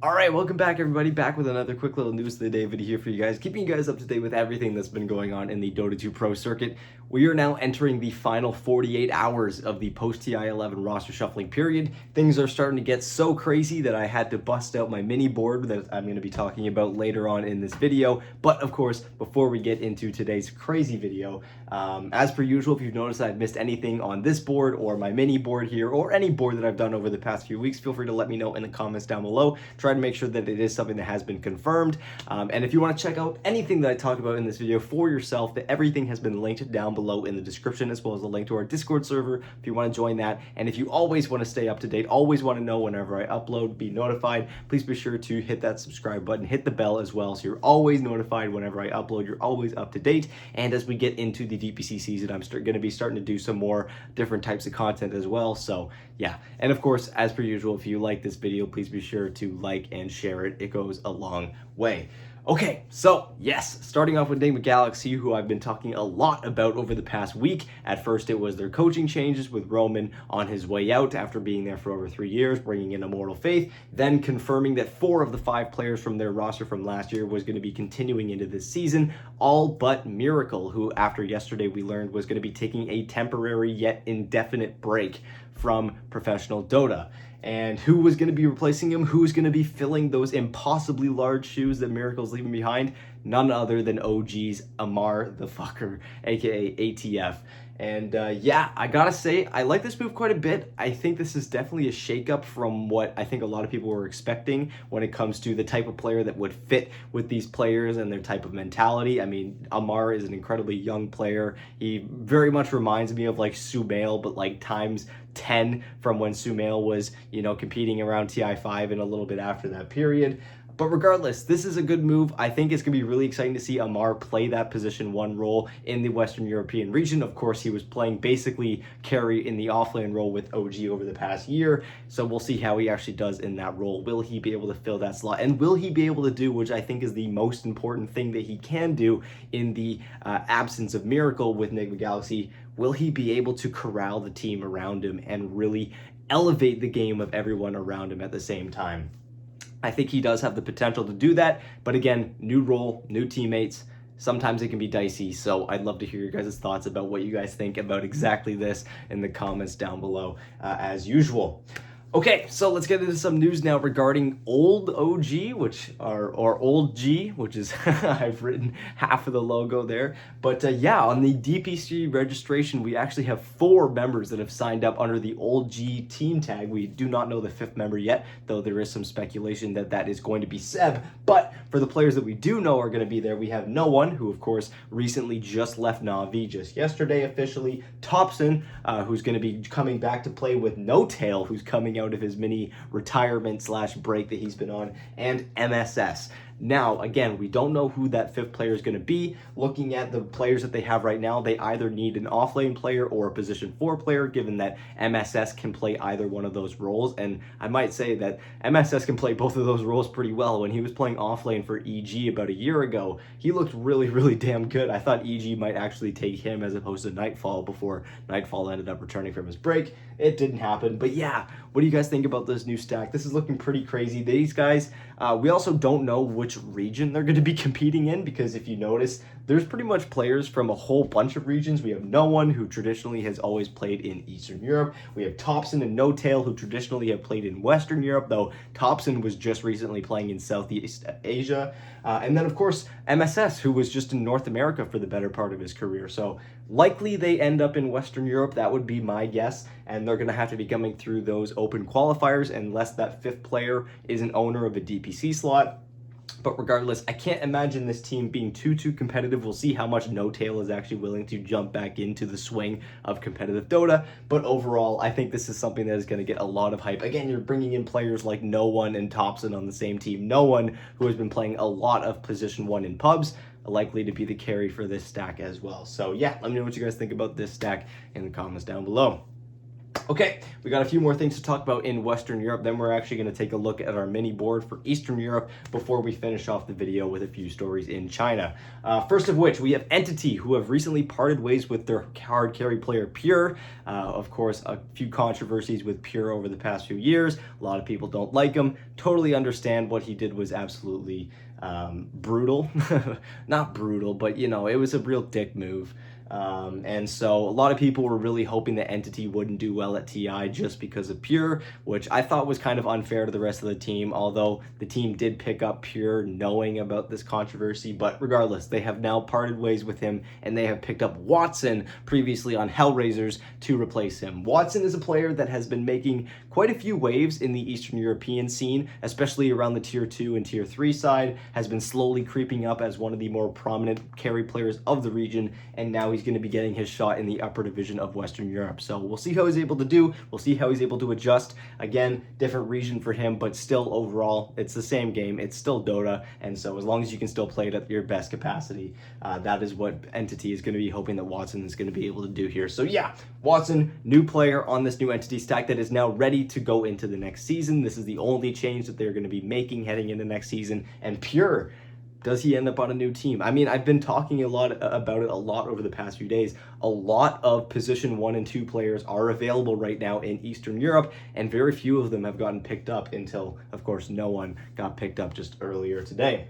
All right, welcome back, everybody. Back with another quick little news of the day video here for you guys, keeping you guys up to date with everything that's been going on in the Dota 2 Pro circuit. We are now entering the final 48 hours of the post-TI-11 roster shuffling period. Things are starting to get so crazy that I had to bust out my mini board that I'm going to be talking about later on in this video. But of course, before we get into today's crazy video, as per usual, if you've noticed I've missed anything on this board or my mini board here or any board that I've done over the past few weeks, feel free to let me know in the comments down below. Try to make sure that it is something that has been confirmed. And if you want to check out anything that I talk about in this video for yourself, that everything has been linked down below in the description, as well as a link to our Discord server if you want to join that. And if you always want to stay up to date, always want to know whenever I upload, be notified, please be sure to hit that subscribe button, hit the bell as well, so you're always notified whenever I upload, you're always up to date. And as we get into the DPC season, I'm going to be starting to do some more different types of content as well. So yeah, and of course, as per usual, if you like this video, please be sure to like and share it. It goes a long way. Okay, so yes, starting off with Enigma Galaxy, who I've been talking a lot about over the past week. At first, it was their coaching changes with Roman on his way out after being there for over 3 years, bringing in Immortal Faith, then confirming that 4 of the 5 players from their roster from last year was going to be continuing into this season, all but Miracle, who after yesterday we learned was going to be taking a temporary yet indefinite break from professional Dota. And who was going to be replacing him? Who was going to be filling those impossibly large shoes that Miracle's leaving behind? None other than OG's Amar the Fucker, aka ATF. And yeah, I gotta say, I like this move quite a bit. I think this is definitely a shakeup from what I think a lot of people were expecting when it comes to the type of player that would fit with these players and their type of mentality. I mean, Amar is an incredibly young player. He very much reminds me of like Sumail, but like times 10 from when Sumail was, you know, competing around TI5 and a little bit after that period. But regardless, this is a good move. I think it's going to be really exciting to see Amar play that position 1 role in the Western European region. Of course, he was playing basically carry in the offlane role with OG over the past year. So we'll see how he actually does in that role. Will he be able to fill that slot? And will he be able to do, which I think is the most important thing that he can do in the absence of Miracle with Enigma Galaxy, will he be able to corral the team around him and really elevate the game of everyone around him at the same time? I think he does have the potential to do that, but again, new role, new teammates, sometimes it can be dicey, so I'd love to hear your guys' thoughts about what you guys think about exactly this in the comments down below, as usual. Okay, so let's get into some news now regarding old OG, or old G, which is I've written half of the logo there. But yeah, on the DPC registration, we actually have 4 members that have signed up under the old G team tag. We do not know the 5th member yet, though there is some speculation that that is going to be Seb. But for the players that we do know are going to be there, we have No One, who of course recently just left Na'Vi just yesterday officially. Topson, who's going to be coming back to play with Notail, who's coming out of his mini retirement / break that he's been on, and MSS. Now, again, we don't know who that 5th player is going to be. Looking at the players that they have right now, they either need an offlane player or a position 4 player, given that MSS can play either one of those roles. And I might say that MSS can play both of those roles pretty well. When he was playing offlane for EG about a year ago, he looked really, really damn good. I thought EG might actually take him as opposed to Nightfall before Nightfall ended up returning from his break. It didn't happen. But yeah, what do you guys think about this new stack? This is looking pretty crazy. These guys, we also don't know which region they're going to be competing in, because if you notice, there's pretty much players from a whole bunch of regions. We have No One, who traditionally has always played in Eastern Europe. We have Topson and Notail, who traditionally have played in Western Europe, though Topson was just recently playing in Southeast Asia. And then, of course, MSS, who was just in North America for the better part of his career. So likely they end up in Western Europe. That would be my guess. And they're going to have to be coming through those open qualifiers unless that 5th player is an owner of a DPC slot. But regardless, I can't imagine this team being too competitive. We'll see how much Notail is actually willing to jump back into the swing of competitive Dota. But overall, I think this is something that is going to get a lot of hype. Again, you're bringing in players like No One and Topson on the same team. No One, who has been playing a lot of position 1 in pubs, likely to be the carry for this stack as well. So yeah, let me know what you guys think about this stack in the comments down below. Okay, we got a few more things to talk about in Western Europe. Then we're actually going to take a look at our mini board for Eastern Europe before we finish off the video with a few stories in China. First of which, we have Entity, who have recently parted ways with their hard carry player Pure. Of course, a few controversies with Pure over the past few years. A lot of people don't like him. Totally understand what he did was absolutely brutal. Not brutal, but you know, it was a real dick move. And so a lot of people were really hoping that Entity wouldn't do well at TI just because of Pure, which I thought was kind of unfair to the rest of the team, although the team did pick up Pure knowing about this controversy. But regardless, they have now parted ways with him, and they have picked up waston, previously on Hellraisers, to replace him. waston is a player that has been making quite a few waves in the Eastern European scene, especially around the Tier 2 and Tier 3 side, has been slowly creeping up as one of the more prominent carry players of the region, and now he's going to be getting his shot in the upper division of Western Europe. So we'll see how he's able to do. We'll see how he's able to adjust. Again, different region for him, but still overall, it's the same game. It's still Dota. And so as long as you can still play it at your best capacity, that is what Entity is going to be hoping that waston is going to be able to do here. So yeah, waston, new player on this new Entity stack that is now ready to go into the next season. This is the only change that they're going to be making heading into next season. And Pure, does he end up on a new team? I mean, I've been talking a lot about it over the past few days. A lot of position 1 and 2 players are available right now in Eastern Europe, and very few of them have gotten picked up until, of course, no one got picked up just earlier today.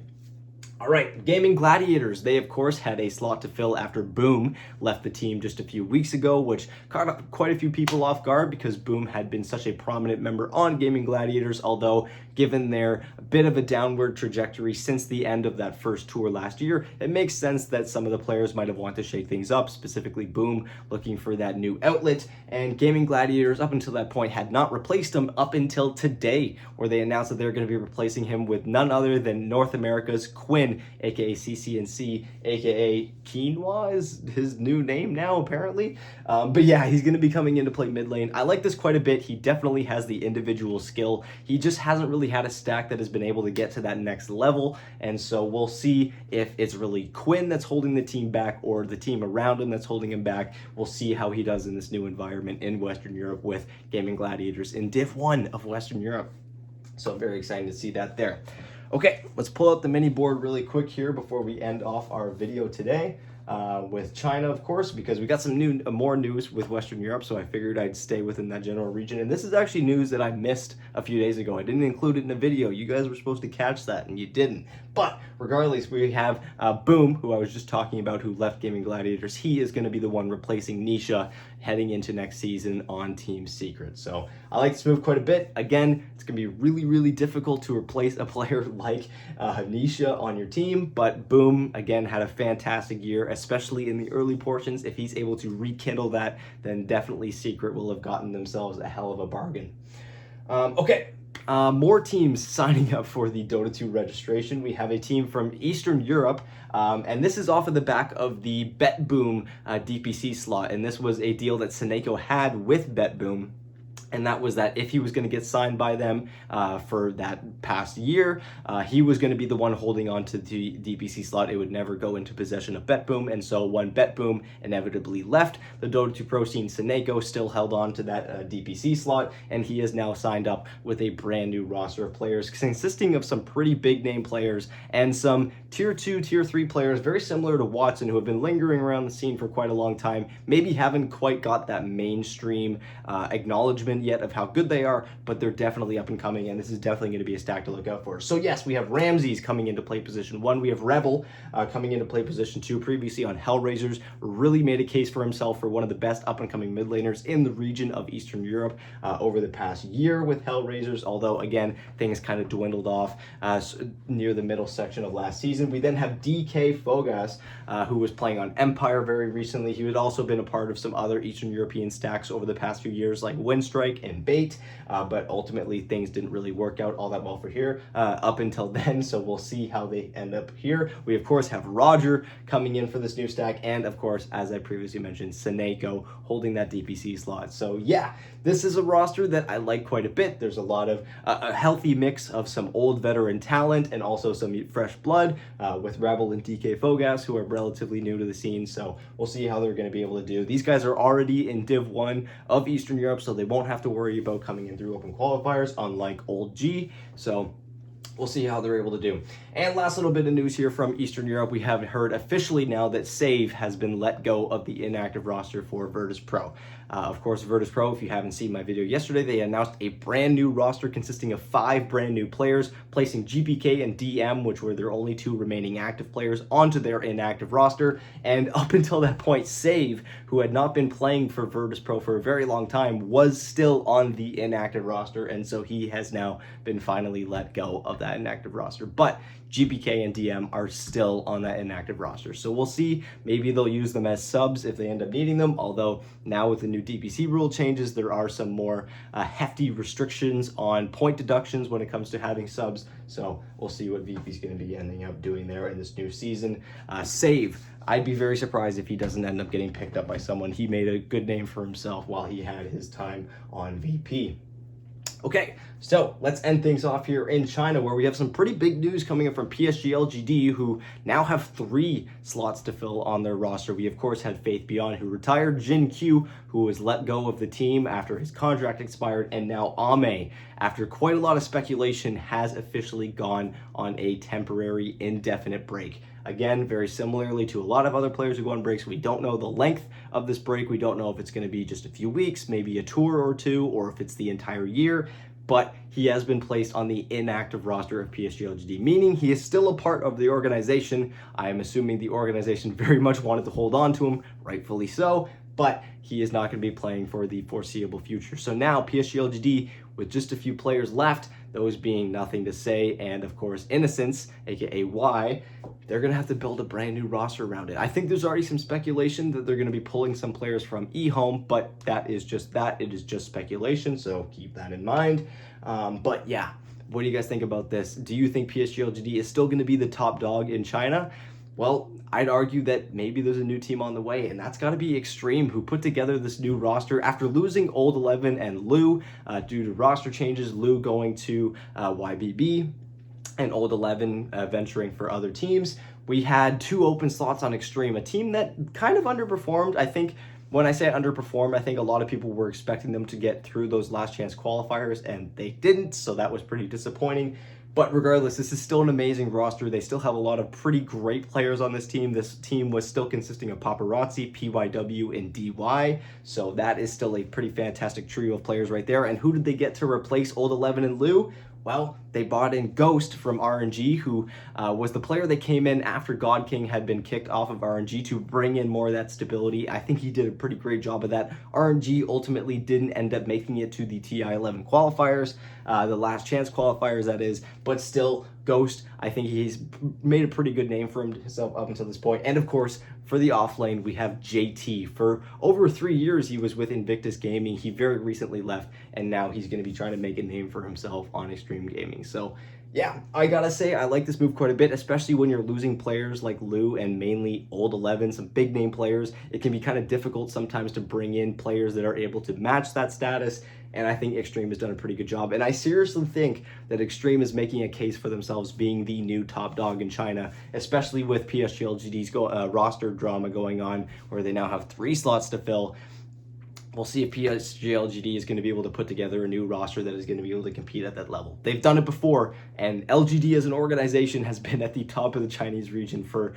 All right, Gaming Gladiators, they of course had a slot to fill after Boom left the team just a few weeks ago, which caught up quite a few people off guard because Boom had been such a prominent member on Gaming Gladiators, although given their bit of a downward trajectory since the end of that first tour last year, it makes sense that some of the players might have wanted to shake things up, specifically Boom looking for that new outlet, and Gaming Gladiators up until that point had not replaced him up until today, where they announced that they're going to be replacing him with none other than North America's Quinn, aka CCNC, aka Quinoa is his new name now apparently. But yeah, he's going to be coming in to play mid lane. I like this quite a bit. He definitely has the individual skill. He just hasn't really had a stack that has been able to get to that next level, and so we'll see if it's really Quinn that's holding the team back or the team around him that's holding him back. We'll see how he does in this new environment in Western Europe with Gaming Gladiators in Div 1 of Western Europe. So very exciting to see that there. Okay, let's pull out the mini board really quick here before we end off our video today. With China, of course, because we got some more news with Western Europe, so I figured I'd stay within that general region. And this is actually news that I missed a few days ago. I didn't include it in a video. You guys were supposed to catch that, and you didn't. But regardless, we have Boom, who I was just talking about, who left Gaming Gladiators. He is going to be the one replacing Nisha heading into next season on Team Secret. So I like this move quite a bit. Again, it's going to be really, really difficult to replace a player like Nisha on your team, but Boom, again, had a fantastic year, especially in the early portions. If he's able to rekindle that, then definitely Secret will have gotten themselves a hell of a bargain. More teams signing up for the Dota 2 registration. We have a team from Eastern Europe, and this is off of the back of the BetBoom DPC slot, and this was a deal that Seneko had with BetBoom. And that was that if he was going to get signed by them for that past year, he was going to be the one holding on to the DPC slot. It would never go into possession of BetBoom. And so when BetBoom inevitably left the Dota 2 Pro scene, Seneko still held on to that DPC slot, and he is now signed up with a brand new roster of players consisting of some pretty big name players and some Tier 2, Tier 3 players, very similar to waston, who have been lingering around the scene for quite a long time, maybe haven't quite got that mainstream acknowledgement yet of how good they are, but they're definitely up and coming, and this is definitely going to be a stack to look out for. So yes, we have Ramses coming into play position 1. We have Rebel coming into play position 2. Previously on Hellraisers, really made a case for himself for one of the best up and coming mid laners in the region of Eastern Europe over the past year with Hellraisers, although again, things kind of dwindled off near the middle section of last season. We then have DK Fogas, who was playing on Empire very recently. He had also been a part of some other Eastern European stacks over the past few years, like Windstrike, quick and bait, but ultimately things didn't really work out all that well for here up until then, so we'll see how they end up here. We of course have Roger coming in for this new stack, and of course, as I previously mentioned, Seneko holding that DPC slot. So yeah, this is a roster that I like quite a bit. There's a lot of a healthy mix of some old veteran talent and also some fresh blood with Rebel and DK Fogas, who are relatively new to the scene, so we'll see how they're going to be able to do. These guys are already in Div 1 of Eastern Europe, so they won't have to worry about coming in through open qualifiers, unlike Old G, so we'll see how they're able to do. And last little bit of news here from Eastern Europe. We have heard officially now that Save has been let go of the inactive roster for Virtus.Pro. Of course, Virtus.Pro, if you haven't seen my video yesterday, they announced a brand new roster consisting of 5 brand new players, placing GPK and DM, which were their only 2 remaining active players, onto their inactive roster. And up until that point, Save, who had not been playing for Virtus.Pro for a very long time, was still on the inactive roster, and so he has now been finally let go of that inactive roster. But GPK and DM are still on that inactive roster. So we'll see. Maybe they'll use them as subs if they end up needing them, although now with the new DPC rule changes, there are some more hefty restrictions on point deductions when it comes to having subs. So we'll see what VP's going to be ending up doing there in this new season. Save, I'd be very surprised if he doesn't end up getting picked up by someone. He made a good name for himself while he had his time on VP. Okay, so let's end things off here in China, where we have some pretty big news coming up from PSG.LGD, who now have 3 slots to fill on their roster. We, of course, had Faith Beyond, who retired, Jin Q, who was let go of the team after his contract expired, and now Ame, after quite a lot of speculation, has officially gone on a temporary indefinite break. Again, very similarly to a lot of other players who go on breaks, we don't know the length of this break. We don't know if it's going to be just a few weeks, maybe a tour or 2, or if it's the entire year. But he has been placed on the inactive roster of PSG.LGD, meaning he is still a part of the organization. I am assuming the organization very much wanted to hold on to him, rightfully so, but he is not going to be playing for the foreseeable future. So now PSG.LGD, with just a few players left, those being Nothing to Say and of course Innocence, aka Y, they're going to have to build a brand new roster around it. I think there's already some speculation that they're going to be pulling some players from eHome, but that is just that. It is just speculation, so keep that in mind. But yeah, what do you guys think about this? Do you think PSG.LGD is still going to be the top dog in China? Well, I'd argue that maybe there's a new team on the way, and that's got to be Xtreme, who put together this new roster after losing Old 11 and Lu due to roster changes, Lu going to YBB and Old 11 venturing for other teams. We had 2 open slots on Xtreme, a team that kind of underperformed. I think when I say underperformed, I think a lot of people were expecting them to get through those last chance qualifiers, and they didn't, so that was pretty disappointing. But regardless, this is still an amazing roster. They still have a lot of pretty great players on this team. This team was still consisting of Paparazzi, PYW, and DY. So that is still a pretty fantastic trio of players right there. And who did they get to replace Old 11 and Lu? Well, they brought in Ghost from RNG, who was the player that came in after God King had been kicked off of RNG to bring in more of that stability. I think he did a pretty great job of that. RNG ultimately didn't end up making it to the TI-11 qualifiers, the last chance qualifiers, that is, but still, Ghost, I think he's made a pretty good name for himself up until this point. And of course, for the off lane, we have JT. For over 3 years, he was with Invictus Gaming. He very recently left, and now he's going to be trying to make a name for himself on Xtreme Gaming. So yeah, I gotta say, I like this move quite a bit, especially when you're losing players like Lu and mainly Old 11, some big name players. It can be kind of difficult sometimes to bring in players that are able to match that status, and I think Xtreme has done a pretty good job. And I seriously think that Xtreme is making a case for themselves being the new top dog in China, especially with PSG.LGD's roster drama going on, where they now have 3 slots to fill. We'll see if PSG.LGD is going to be able to put together a new roster that is going to be able to compete at that level. They've done it before, and LGD as an organization has been at the top of the Chinese region for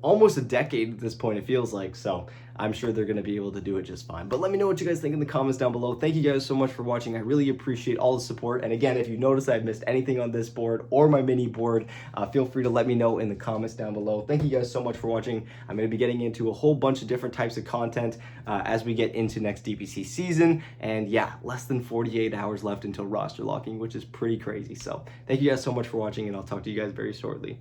almost a decade at this point, it feels like. So I'm sure they're going to be able to do it just fine. But let me know what you guys think in the comments down below. Thank you guys so much for watching. I really appreciate all the support. And again, if you notice I've missed anything on this board or my mini board, feel free to let me know in the comments down below. Thank you guys so much for watching. I'm going to be getting into a whole bunch of different types of content as we get into next DPC season. And yeah, less than 48 hours left until roster locking, which is pretty crazy. So thank you guys so much for watching, and I'll talk to you guys very shortly.